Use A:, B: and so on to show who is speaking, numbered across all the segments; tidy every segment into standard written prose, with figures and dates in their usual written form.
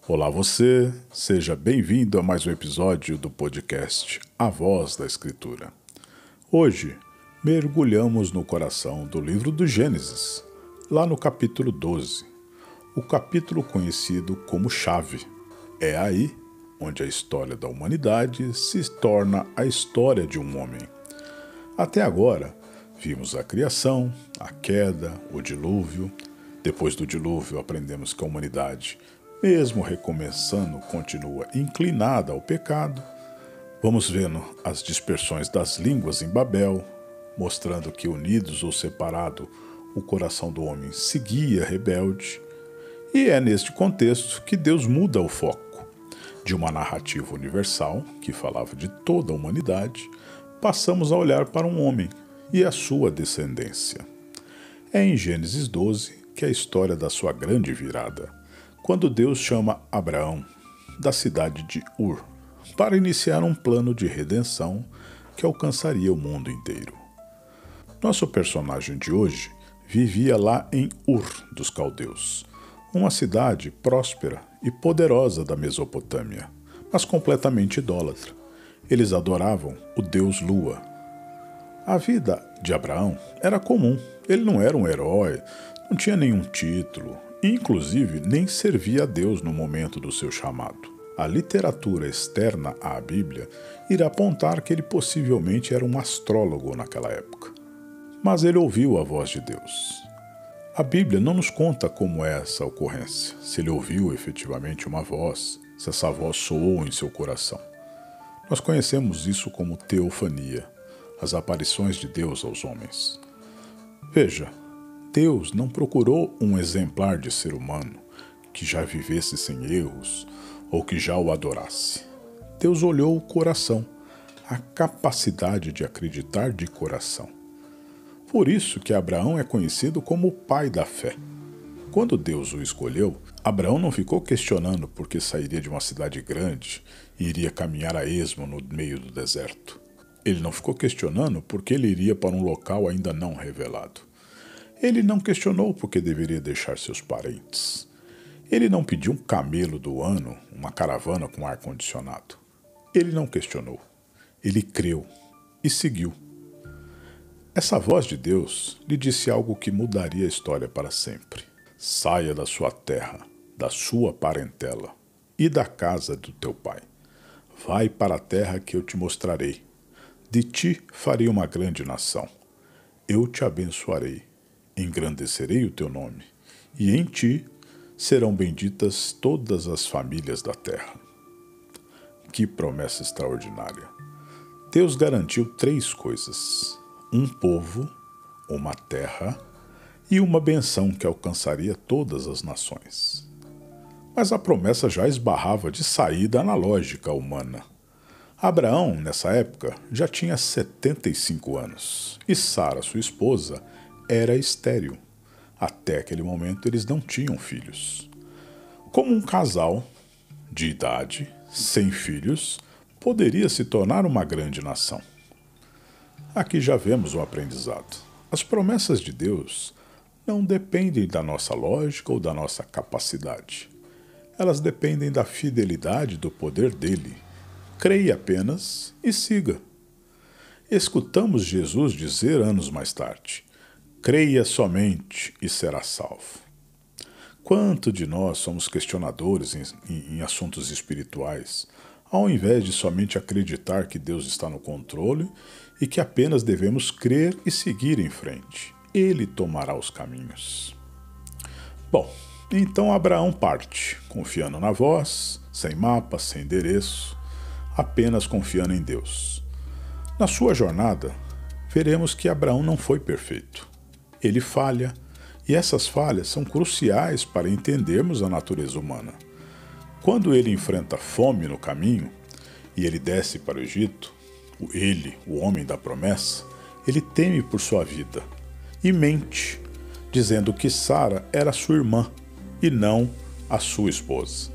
A: Olá você, seja bem-vindo a mais um episódio do podcast A Voz da Escritura. Hoje, mergulhamos no coração do livro do Gênesis, lá no capítulo 12, o capítulo conhecido como Chave. É aí onde a história da humanidade se torna a história de um homem. Até agora, vimos a criação, a queda, o dilúvio. Depois do dilúvio, aprendemos que a humanidade, mesmo recomeçando, continua inclinada ao pecado. Vamos vendo as dispersões das línguas em Babel, mostrando que unidos ou separado, o coração do homem seguia rebelde. E é neste contexto que Deus muda o foco. De uma narrativa universal, que falava de toda a humanidade, passamos a olhar para um homem e a sua descendência. É em Gênesis 12 que é a história da sua grande virada, quando Deus chama Abraão, da cidade de Ur, para iniciar um plano de redenção que alcançaria o mundo inteiro. Nosso personagem de hoje vivia lá em Ur dos Caldeus, uma cidade próspera e poderosa da Mesopotâmia, mas completamente idólatra. Eles adoravam o deus Lua. A vida de Abraão era comum. Ele não era um herói, não tinha nenhum título, e inclusive nem servia a Deus no momento do seu chamado. A literatura externa à Bíblia irá apontar que ele possivelmente era um astrólogo naquela época. Mas ele ouviu a voz de Deus. A Bíblia não nos conta como é essa ocorrência, se ele ouviu efetivamente uma voz, se essa voz soou em seu coração. Nós conhecemos isso como teofania, as aparições de Deus aos homens. Veja, Deus não procurou um exemplar de ser humano que já vivesse sem erros ou que já o adorasse. Deus olhou o coração, a capacidade de acreditar de coração. Por isso que Abraão é conhecido como o pai da fé. Quando Deus o escolheu, Abraão não ficou questionando por que sairia de uma cidade grande e iria caminhar a esmo no meio do deserto. Ele não ficou questionando por que ele iria para um local ainda não revelado. Ele não questionou por que deveria deixar seus parentes. Ele não pediu um camelo do ano, uma caravana com ar-condicionado. Ele não questionou. Ele creu e seguiu. Essa voz de Deus lhe disse algo que mudaria a história para sempre. Saia da sua terra, da sua parentela e da casa do teu pai. Vai para a terra que eu te mostrarei. De ti farei uma grande nação. Eu te abençoarei, engrandecerei o teu nome, e em ti serão benditas todas as famílias da terra. Que promessa extraordinária! Deus garantiu 3 coisas: um povo, uma terra e uma benção que alcançaria todas as nações. Mas a promessa já esbarrava de saída na lógica humana. Abraão, nessa época, já tinha 75 anos e Sara, sua esposa, era estéril. Até aquele momento eles não tinham filhos. Como um casal de idade, sem filhos, poderia se tornar uma grande nação? Aqui já vemos o aprendizado. As promessas de Deus não dependem da nossa lógica ou da nossa capacidade. Elas dependem da fidelidade do poder dele. Creia apenas e siga. Escutamos Jesus dizer anos mais tarde: creia somente e será salvo. Quanto de nós somos questionadores em assuntos espirituais, ao invés de somente acreditar que Deus está no controle e que apenas devemos crer e seguir em frente. Ele tomará os caminhos. Bom, então Abraão parte, confiando na voz, sem mapa, sem endereço, apenas confiando em Deus. Na sua jornada, veremos que Abraão não foi perfeito. Ele falha, e essas falhas são cruciais para entendermos a natureza humana. Quando ele enfrenta fome no caminho, e ele desce para o Egito, o homem da promessa, ele teme por sua vida, e mente, dizendo que Sara era sua irmã, e não a sua esposa.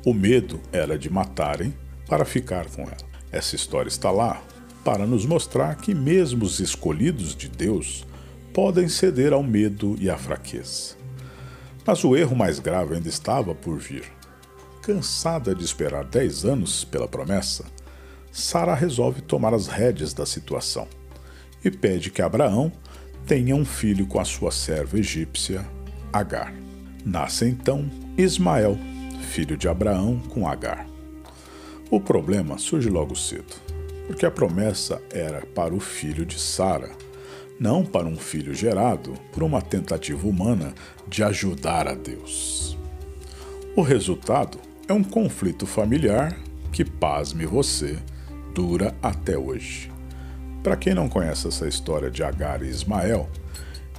A: O medo era de matarem para ficar com ela. Essa história está lá para nos mostrar que mesmo os escolhidos de Deus podem ceder ao medo e à fraqueza. Mas o erro mais grave ainda estava por vir. cansada de esperar 10 anos pela promessa, Sara resolve tomar as rédeas da situação e pede que Abraão tenha um filho com a sua serva egípcia, Agar. Nasce então Ismael, filho de Abraão com Agar. O problema surge logo cedo, porque a promessa era para o filho de Sara, não para um filho gerado por uma tentativa humana de ajudar a Deus. O resultado é um conflito familiar que, pasme você, dura até hoje. Para quem não conhece essa história de Agar e Ismael,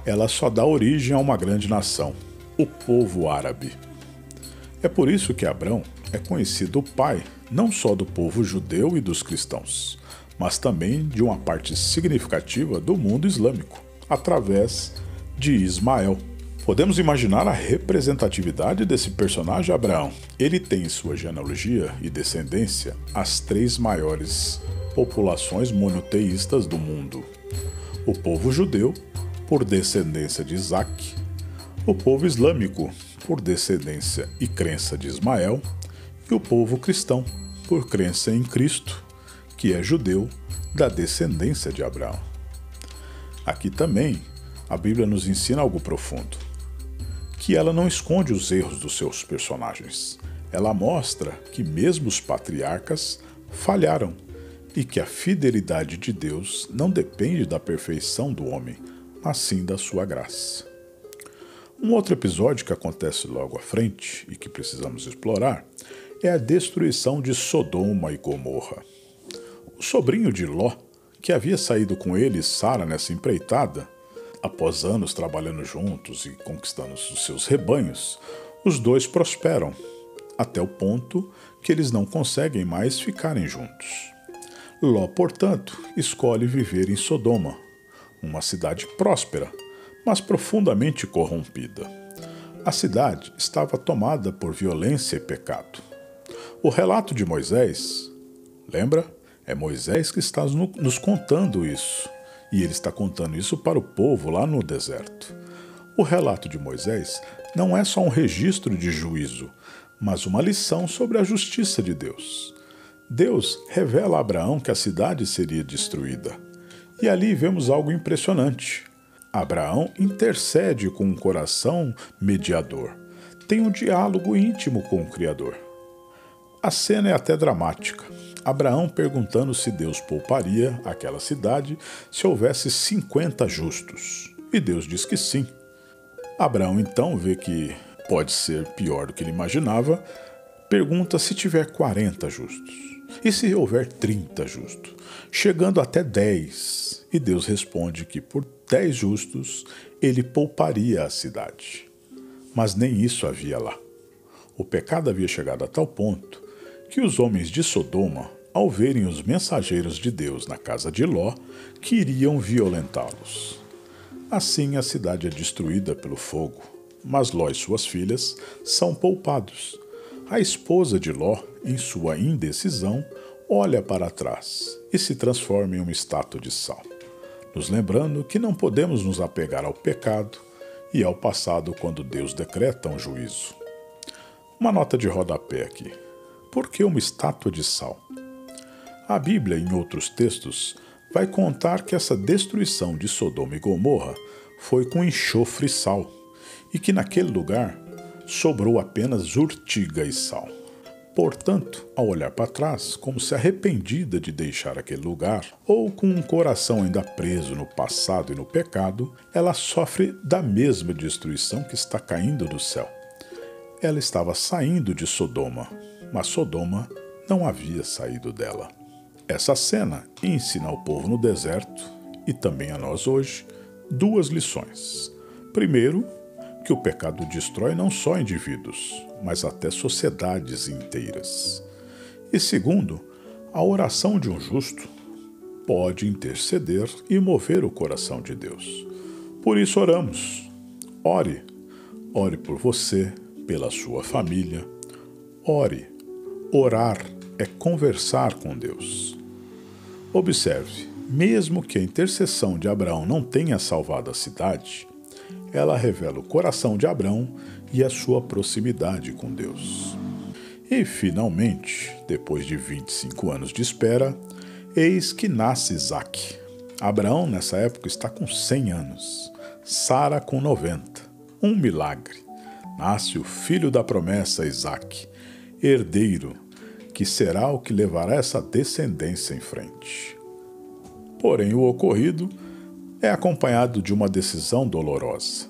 A: ela só dá origem a uma grande nação, o povo árabe. É por isso que Abrão é conhecido o pai não só do povo judeu e dos cristãos, mas também de uma parte significativa do mundo islâmico, através de Ismael. Podemos imaginar a representatividade desse personagem Abraão. Ele tem em sua genealogia e descendência as 3 maiores populações monoteístas do mundo: o povo judeu, por descendência de Isaac, o povo islâmico, por descendência e crença de Ismael, e o povo cristão, por crença em Cristo, que é judeu, da descendência de Abraão. Aqui também, a Bíblia nos ensina algo profundo, que ela não esconde os erros dos seus personagens. Ela mostra que mesmo os patriarcas falharam e que a fidelidade de Deus não depende da perfeição do homem, mas sim da sua graça. Um outro episódio que acontece logo à frente e que precisamos explorar é a destruição de Sodoma e Gomorra. O sobrinho de Ló, que havia saído com ele e Sara nessa empreitada, após anos trabalhando juntos e conquistando os seus rebanhos, os dois prosperam, até o ponto que eles não conseguem mais ficarem juntos. Ló, portanto, escolhe viver em Sodoma, uma cidade próspera, mas profundamente corrompida. A cidade estava tomada por violência e pecado. O relato de Moisés, lembra? É Moisés que está nos contando isso. E ele está contando isso para o povo lá no deserto. O relato de Moisés não é só um registro de juízo, mas uma lição sobre a justiça de Deus. Deus revela a Abraão que a cidade seria destruída. E ali vemos algo impressionante. Abraão intercede com um coração mediador. Tem um diálogo íntimo com o Criador. A cena é até dramática. Abraão perguntando se Deus pouparia aquela cidade se houvesse 50 justos. E Deus diz que sim. Abraão então vê que pode ser pior do que ele imaginava, pergunta se tiver 40 justos. E se houver 30 justos, chegando até 10. E Deus responde que por 10 justos ele pouparia a cidade. Mas nem isso havia lá. O pecado havia chegado a tal ponto que os homens de Sodoma, ao verem os mensageiros de Deus na casa de Ló, queriam violentá-los. Assim a cidade é destruída pelo fogo, mas Ló e suas filhas são poupados. A esposa de Ló, em sua indecisão, olha para trás e se transforma em uma estátua de sal, nos lembrando que não podemos nos apegar ao pecado e ao passado quando Deus decreta um juízo. Uma nota de rodapé aqui. Por que uma estátua de sal? A Bíblia, em outros textos, vai contar que essa destruição de Sodoma e Gomorra foi com enxofre e sal, e que naquele lugar sobrou apenas urtiga e sal. Portanto, ao olhar para trás, como se arrependida de deixar aquele lugar, ou com um coração ainda preso no passado e no pecado, ela sofre da mesma destruição que está caindo do céu. Ela estava saindo de Sodoma, mas Sodoma não havia saído dela. Essa cena ensina ao povo no deserto, e também a nós hoje, 2 lições. Primeiro, que o pecado destrói não só indivíduos, mas até sociedades inteiras. E segundo, a oração de um justo pode interceder e mover o coração de Deus. Por isso oramos. Ore. Ore por você, pela sua família. Ore. Orar é conversar com Deus. Observe, mesmo que a intercessão de Abraão não tenha salvado a cidade, ela revela o coração de Abraão e a sua proximidade com Deus. E, finalmente, depois de 25 anos de espera, eis que nasce Isaque. Abraão, nessa época, está com 100 anos, Sara com 90. Um milagre. Nasce o filho da promessa, Isaque, herdeiro, que será o que levará essa descendência em frente. Porém, o ocorrido é acompanhado de uma decisão dolorosa: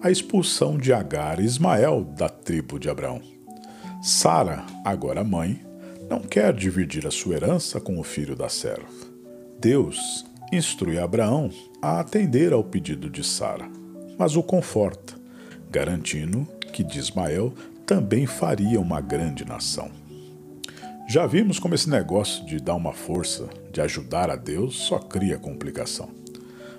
A: a expulsão de Agar e Ismael da tribo de Abraão. Sara, agora mãe, não quer dividir a sua herança com o filho da serva. Deus instrui Abraão a atender ao pedido de Sara, mas o conforta, garantindo que de Ismael também faria uma grande nação. Já vimos como esse negócio de dar uma força, de ajudar a Deus, só cria complicação.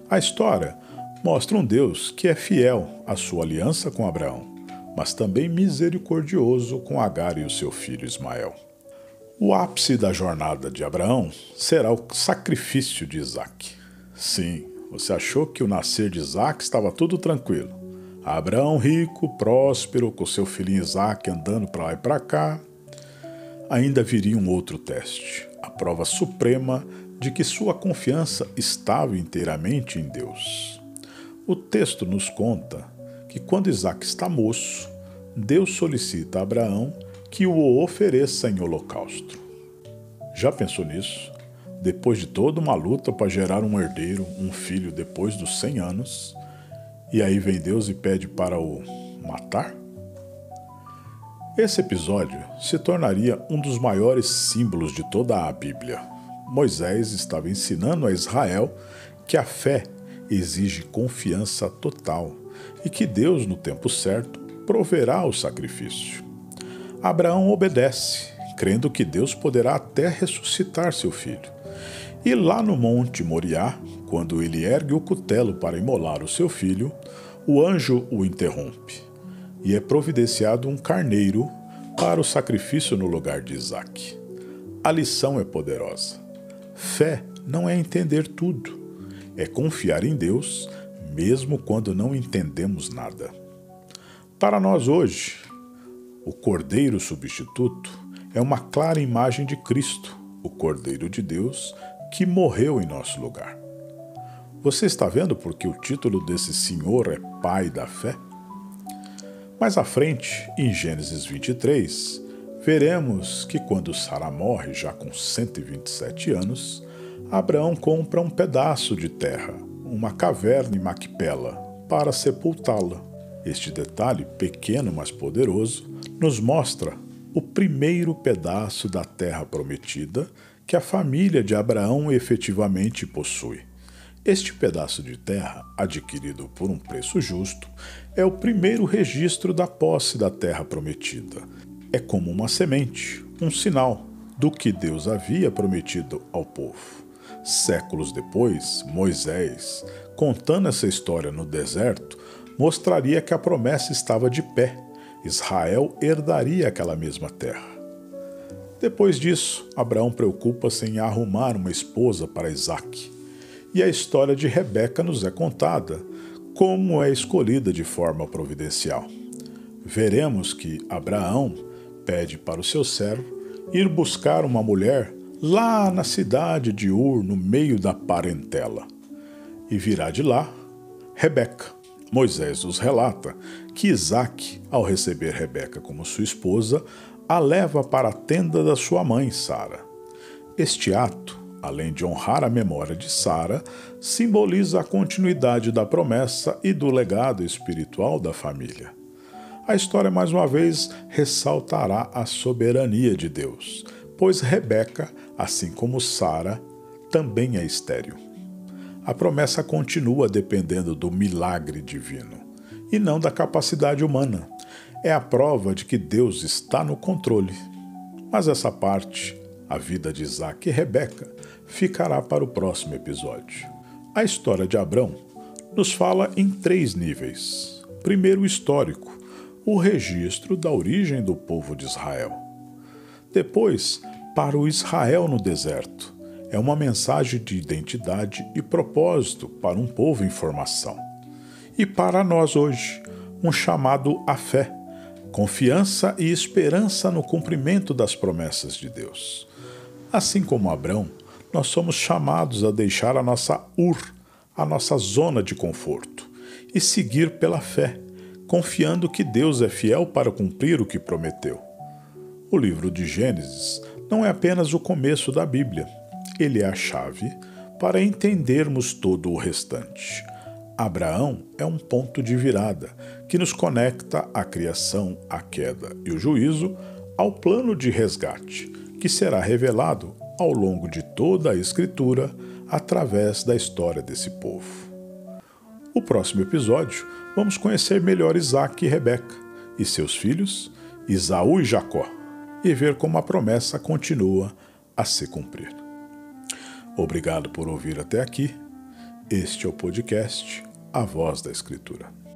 A: A história mostra um Deus que é fiel à sua aliança com Abraão, mas também misericordioso com Agar e o seu filho Ismael. O ápice da jornada de Abraão será o sacrifício de Isaque. Sim, você achou que o nascer de Isaque estava tudo tranquilo. Abraão rico, próspero, com seu filhinho Isaque andando para lá e para cá. Ainda viria um outro teste, a prova suprema de que sua confiança estava inteiramente em Deus. O texto nos conta que quando Isaque está moço, Deus solicita a Abraão que o ofereça em holocausto. Já pensou nisso? Depois de toda uma luta para gerar um herdeiro, um filho depois dos 100 anos, e aí vem Deus e pede para o matar? Esse episódio se tornaria um dos maiores símbolos de toda a Bíblia. Moisés estava ensinando a Israel que a fé exige confiança total e que Deus, no tempo certo, proverá o sacrifício. Abraão obedece, crendo que Deus poderá até ressuscitar seu filho. E lá no Monte Moriá, quando ele ergue o cutelo para imolar o seu filho, o anjo o interrompe. E é providenciado um carneiro para o sacrifício no lugar de Isaque. A lição é poderosa. Fé não é entender tudo, é confiar em Deus, mesmo quando não entendemos nada. Para nós hoje, o Cordeiro Substituto é uma clara imagem de Cristo, o Cordeiro de Deus, que morreu em nosso lugar. Você está vendo por que o título desse senhor é Pai da Fé? Mais à frente, em Gênesis 23, veremos que quando Sara morre, já com 127 anos, Abraão compra um pedaço de terra, uma caverna em Macpela, para sepultá-la. Este detalhe, pequeno mas poderoso, nos mostra o primeiro pedaço da terra prometida que a família de Abraão efetivamente possui. Este pedaço de terra, adquirido por um preço justo, é o primeiro registro da posse da terra prometida. É como uma semente, um sinal do que Deus havia prometido ao povo. Séculos depois, Moisés, contando essa história no deserto, mostraria que a promessa estava de pé. Israel herdaria aquela mesma terra. Depois disso, Abraão preocupa-se em arrumar uma esposa para Isaque. E a história de Rebeca nos é contada, como é escolhida de forma providencial. Veremos que Abraão pede para o seu servo ir buscar uma mulher lá na cidade de Ur, no meio da parentela. E virá de lá Rebeca. Moisés nos relata que Isaque, ao receber Rebeca como sua esposa, a leva para a tenda da sua mãe, Sara. Este ato, além de honrar a memória de Sara, simboliza a continuidade da promessa e do legado espiritual da família. A história, mais uma vez, ressaltará a soberania de Deus, pois Rebeca, assim como Sara, também é estéril. A promessa continua dependendo do milagre divino, e não da capacidade humana. É a prova de que Deus está no controle. Mas essa parte, a vida de Isaque e Rebeca, ficará para o próximo episódio. A história de Abrão nos fala em 3 níveis. Primeiro, o histórico, o registro da origem do povo de Israel. Depois, para o Israel no deserto, é uma mensagem de identidade e propósito para um povo em formação. E para nós hoje, um chamado à fé, confiança e esperança no cumprimento das promessas de Deus. Assim como Abrão, nós somos chamados a deixar a nossa a nossa zona de conforto, e seguir pela fé, confiando que Deus é fiel para cumprir o que prometeu. O livro de Gênesis não é apenas o começo da Bíblia, ele é a chave para entendermos todo o restante. Abraão é um ponto de virada que nos conecta à criação, à queda e o juízo ao plano de resgate, que será revelado ao longo de toda a Escritura através da história desse povo. No próximo episódio, vamos conhecer melhor Isaque e Rebeca e seus filhos, Esaú e Jacó, e ver como a promessa continua a se cumprir. Obrigado por ouvir até aqui. Este é o podcast A Voz da Escritura.